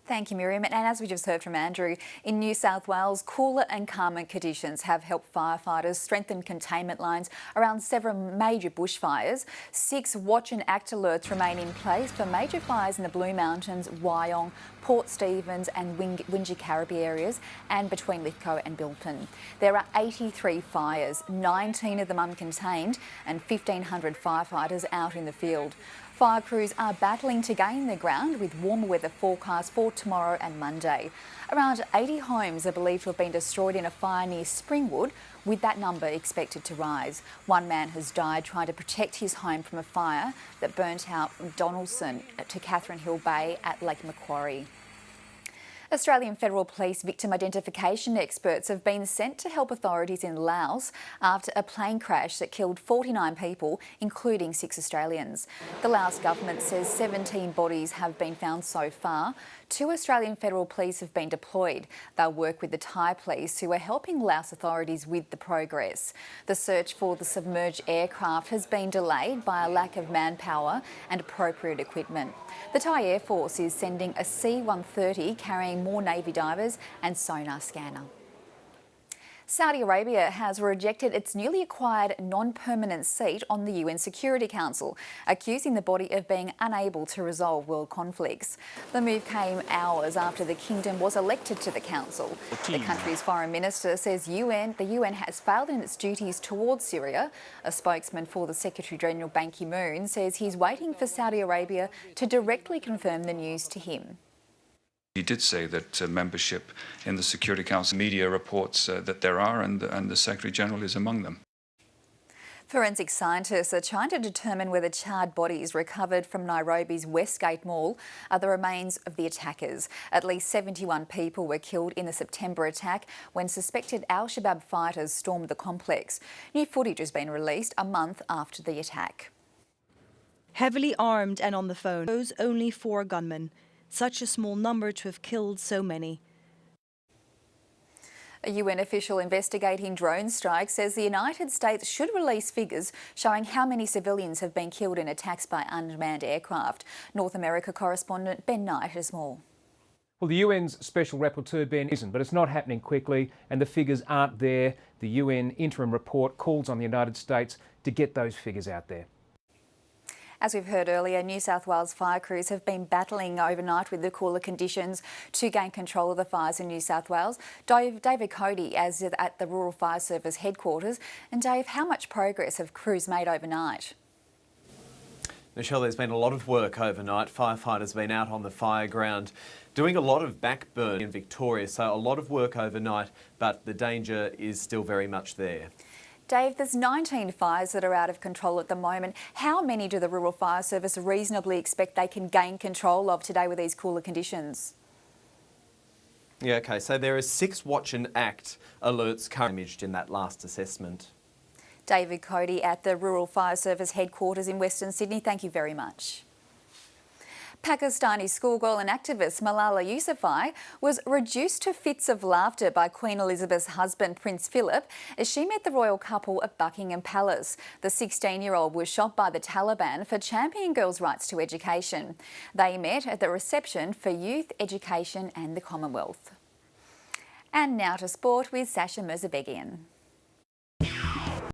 Thank you, Miriam. And as we just heard from Andrew, in New South Wales, cooler and calmer conditions have helped firefighters strengthen containment lines around several major bushfires. 6 watch and act alerts remain in place for major fires in the Blue Mountains, Wyong, Port Stephens and Wingecarribee areas and between Lithgow and Bilpin. There are 83 fires, 19 of them uncontained and 1,500 firefighters out in the field. Fire crews are battling to gain the ground with warmer weather forecast for tomorrow and Monday. Around 80 homes are believed to have been destroyed in a fire near Springwood, with that number expected to rise. One man has died trying to protect his home from a fire that burnt out from Donaldson to Catherine Hill Bay at Lake Macquarie. Australian Federal Police victim identification experts have been sent to help authorities in Laos after a plane crash that killed 49 people, including 6 Australians. The Laos government says 17 bodies have been found so far. 2 Australian Federal Police have been deployed. They'll work with the Thai police, who are helping Laos authorities with the progress. The search for the submerged aircraft has been delayed by a lack of manpower and appropriate equipment. The Thai Air Force is sending a C-130 carrying more Navy divers and sonar scanner. Saudi Arabia has rejected its newly acquired non-permanent seat on the UN Security Council, accusing the body of being unable to resolve world conflicts. The move came hours after the kingdom was elected to the council. The country's foreign minister says the UN has failed in its duties towards Syria. A spokesman for the Secretary-General Ban Ki-moon says he's waiting for Saudi Arabia to directly confirm the news to him. He did say that membership in the Security Council media reports that there are, and the Secretary-General is among them. Forensic scientists are trying to determine whether charred bodies recovered from Nairobi's Westgate Mall are the remains of the attackers. At least 71 people were killed in the September attack when suspected Al-Shabaab fighters stormed the complex. New footage has been released a month after the attack. Heavily armed and on the phone, those only 4 gunmen. Such a small number to have killed so many. A UN official investigating drone strikes says the United States should release figures showing how many civilians have been killed in attacks by unmanned aircraft. North America correspondent Ben Knight has more. Well, the UN's Special Rapporteur Ben isn't, but it's not happening quickly and the figures aren't there. The UN interim report calls on the United States to get those figures out there. As we've heard earlier, New South Wales fire crews have been battling overnight with the cooler conditions to gain control of the fires in New South Wales. David Cody is at the Rural Fire Service headquarters. And Dave, how much progress have crews made overnight? Michelle, there's been a lot of work overnight. Firefighters have been out on the fire ground doing a lot of backburn in Victoria, so a lot of work overnight, but the danger is still very much there. Dave, there's 19 fires that are out of control at the moment. How many do the Rural Fire Service reasonably expect they can gain control of today with these cooler conditions? Yeah, OK, so there are 6 watch and act alerts currently imaged in that last assessment. David Cody at the Rural Fire Service headquarters in Western Sydney, thank you very much. Pakistani schoolgirl and activist Malala Yousafzai was reduced to fits of laughter by Queen Elizabeth's husband Prince Philip as she met the royal couple at Buckingham Palace. The 16-year-old was shot by the Taliban for championing girls' rights to education. They met at the reception for youth, education and the Commonwealth. And now to sport with Sasha Mirzabegian.